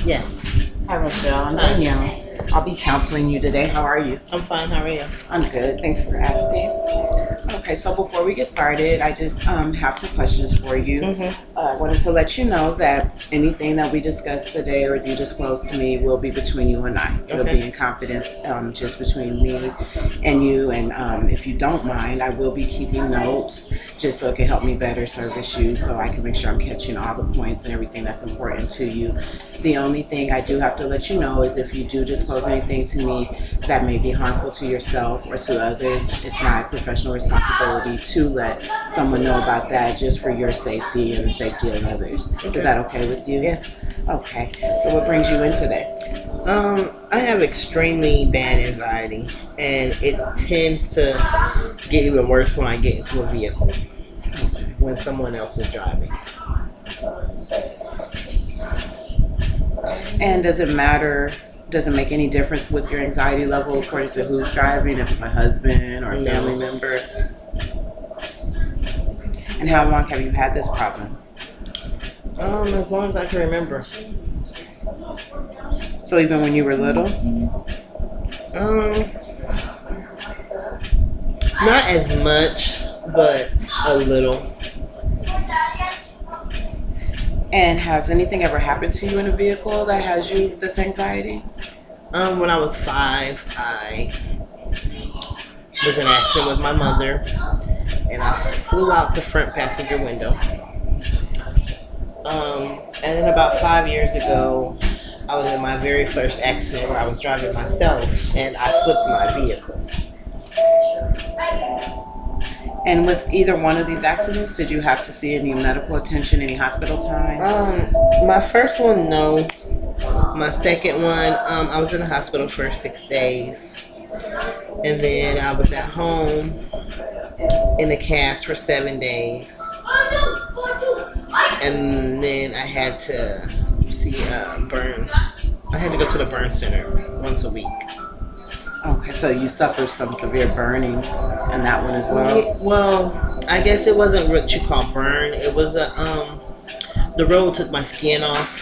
Yes. Hi, Rochelle. I'm Hi. Danielle. I'll be counseling you today. How are you? I'm fine. How are you? I'm good. Thanks for asking. Okay, so before we get started, I just have some questions for you. I wanted to let you know that anything that we discuss today or you disclose to me will be between you and I. It'll Okay. be in confidence, just between me and you. And if you don't mind, I will be keeping notes just so it can help me better service you, so I can make sure I'm catching all the points and everything that's important to you. The only thing I do have to let you know is if you do disclose anything to me that may be harmful to yourself or to others, it's my professional responsibility to let someone know about that, just for your safety and the safety of others. Okay. Is that okay with you? Yes. Okay. So what brings you in today? I have extremely bad anxiety, and it tends to get even worse when I get into a vehicle when someone else is driving. And does it matter? Does it make any difference with your anxiety level according to who's driving, if it's a husband or a family member? And how long have you had this problem? As long as I can remember. So even when you were little? Not as much, but a little. And has anything ever happened to you in a vehicle that has you this anxiety? When I was 5, I was in an accident with my mother, and I flew out the front passenger window. And then about 5 years ago, I was in my very first accident where I was driving myself, and I flipped my vehicle. And with either one of these accidents, did you have to see any medical attention, any hospital time? My first one, no. My second one, I was in the hospital for 6 days. And then I was at home in a cast for 7 days. And then I had to see burn. I had to go to the burn center once a week. Okay, so you suffered some severe burning in that one as well? Well, I guess it wasn't what you call burn. It was the road took my skin off,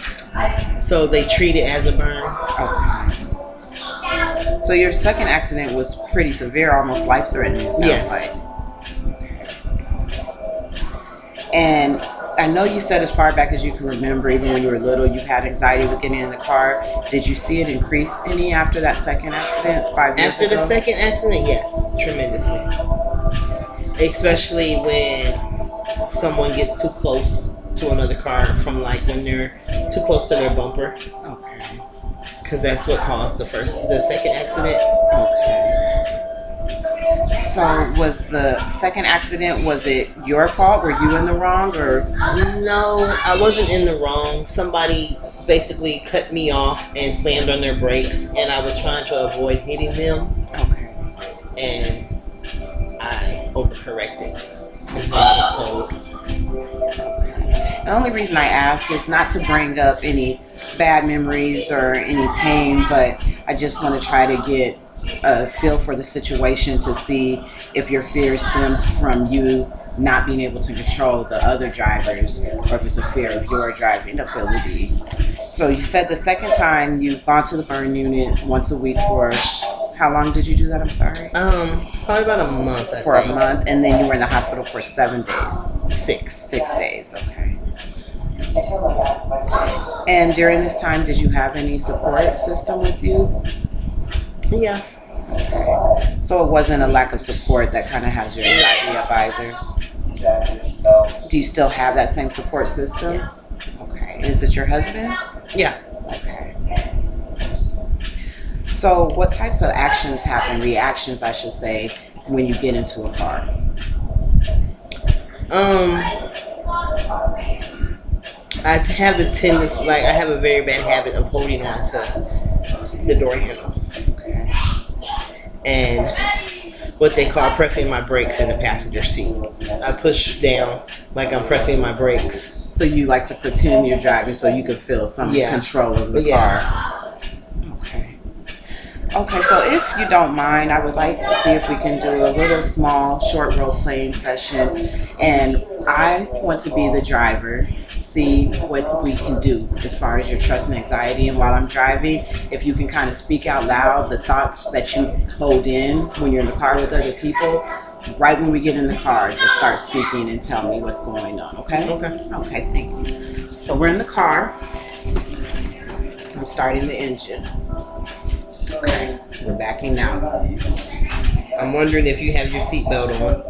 so they treat it as a burn. Okay. So your second accident was pretty severe, almost life-threatening, it sounds Yes. like. And I know you said as far back as you can remember, even when you were little, you had anxiety with getting in the car. Did you see it increase any after that second accident 5 years After ago? the second accident, yes, tremendously. Especially when someone gets too close to another car, from like when they're too close to their bumper, Okay. because that's what caused the second accident. Okay. So was the second accident, was it your fault? Were you in the wrong, or? No, I wasn't in the wrong. Somebody basically cut me off and slammed on their brakes, and I was trying to avoid hitting them, Okay. and I overcorrected, is what I was told. The only reason I ask is not to bring up any bad memories or any pain, but I just want to try to get a feel for the situation to see if your fear stems from you not being able to control the other drivers, or if it's a fear of your driving ability. So you said the second time you've gone to the burn unit once a week for, how long did you do that? I'm sorry. Probably about a month, I For think. a month, and then you were in the hospital for 7 days. 6. 6 days, okay. And during this time, did you have any support system with you? Yeah. Okay. So it wasn't a lack of support that kind of has your anxiety up either. Do you still have that same support system? Yes. Okay. Is it your husband? Yeah. Okay. So what types of actions happen, reactions I should say, when you get into a car? I have the tendency, like I have a very bad habit of holding on to the door handle. Okay. And what they call pressing my brakes in the passenger seat. I push down like I'm pressing my brakes. So you like to pretend you're driving so you can feel some control of the car. Okay. Okay, so if you don't mind, I would like to see if we can do a little small short role playing session. And I want to be the driver. see what we can do as far as your trust and anxiety. And while I'm driving, if you can kind of speak out loud the thoughts that you hold in when you're in the car with other people, right when we get in the car, just start speaking and tell me what's going on, okay? Okay, thank you. So we're in the car. I'm starting the engine. Okay, we're backing out. I'm wondering if you have your seatbelt on.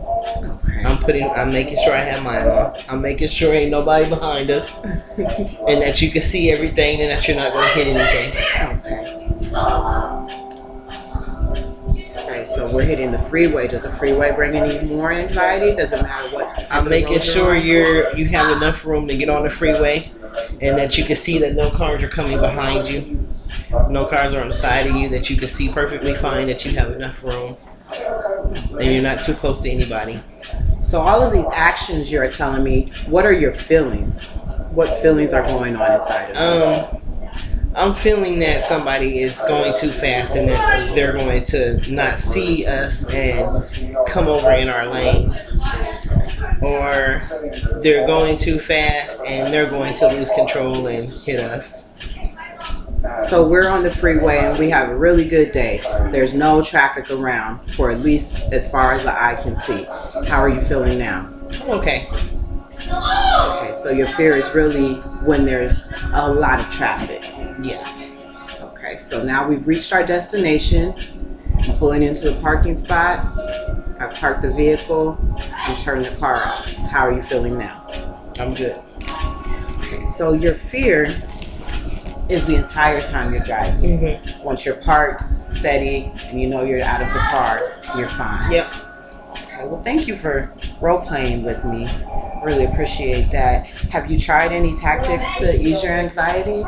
Okay. I'm making sure I have mine on. I'm making sure ain't nobody behind us, and that you can see everything, and that you're not going to hit anything. Okay, so we're hitting the freeway. Does the freeway bring any more anxiety? Does it matter what? I'm making sure you have enough room to get on the freeway, and that you can see that no cars are coming behind you. No cars are on the side of you, that you can see perfectly fine, that you have enough room, and you're not too close to anybody. So all of these actions you're telling me, what are your feelings? What feelings are going on inside of you? I'm feeling that somebody is going too fast, and that they're going to not see us and come over in our lane. Or they're going too fast and they're going to lose control and hit us. So we're on the freeway and we have a really good day. There's no traffic around for at least as far as the eye can see. How are you feeling now? Okay. Okay, so your fear is really when there's a lot of traffic. Yeah. Okay, so now we've reached our destination. I'm pulling into the parking spot. I've parked the vehicle. I'm turning the car off. How are you feeling now? I'm good. Okay, so your fear is the entire time you're driving. Mm-hmm. Once you're parked, steady, and you know you're out of the car, you're fine. Yep. Okay, well, thank you for role-playing with me. Really appreciate that. Have you tried any tactics to ease your anxiety?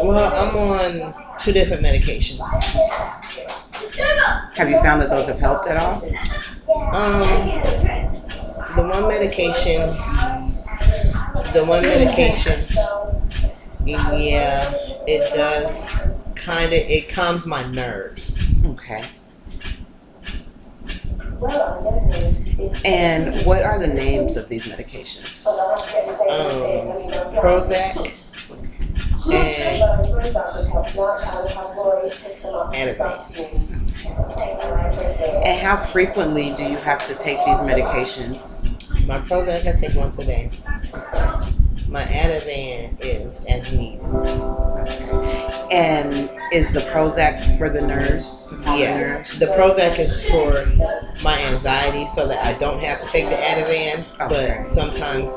Well, I'm on 2 different medications. Have you found that those have helped at all? The one medication, yeah, it does it calms my nerves. Okay. And what are the names of these medications? Prozac and Ativan. And how frequently do you have to take these medications? My Prozac I take once a day. My Ativan is as needed. And is the Prozac for the nerves? To calm the Yeah, nerves? the Prozac is for my anxiety, so that I don't have to take the Ativan. Okay. But sometimes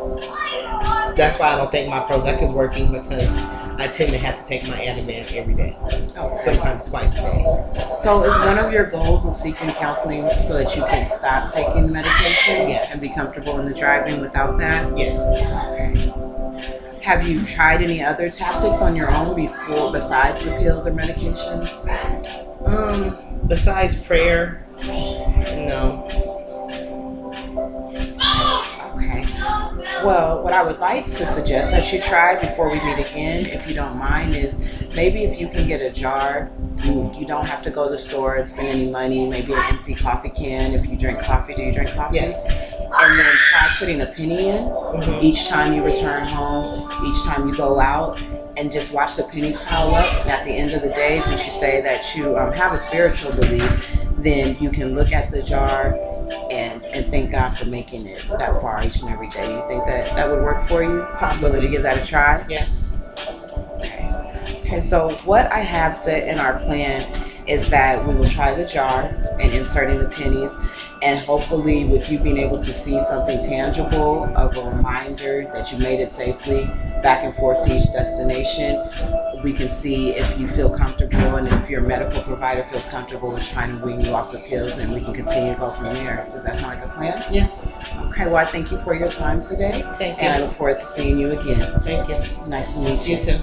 that's why I don't think my Prozac is working, because I tend to have to take my Ativan every day. Okay. Sometimes twice a day. So is one of your goals of seeking counseling so that you can stop taking medication? Yes. And be comfortable in the driving without that? Yes. Okay. Have you tried any other tactics on your own besides the pills or medications? Besides prayer, no. Okay. Well, what I would like to suggest that you try before we meet again, if you don't mind, is maybe if you can get a jar. You don't have to go to the store and spend any money. Maybe an empty coffee can. If you drink coffee, do you drink coffee? Yes. And then try putting a penny in each time you return home, each time you go out, and just watch the pennies pile up. And at the end of the day, since you say that you have a spiritual belief, then you can look at the jar and thank God for making it that far each and every day. Do you think that would work for you? Possibly to give that a try? Yes. Okay, so what I have set in our plan is that we will try the jar and inserting the pennies, and hopefully with you being able to see something tangible of a reminder that you made it safely back and forth to each destination, we can see if you feel comfortable and if your medical provider feels comfortable with trying to wean you off the pills, and we can continue to go from there. Does that sound like a plan? Yes. Okay, well, I thank you for your time today. Thank you. And I look forward to seeing you again. Thank you. Nice to meet you. You too.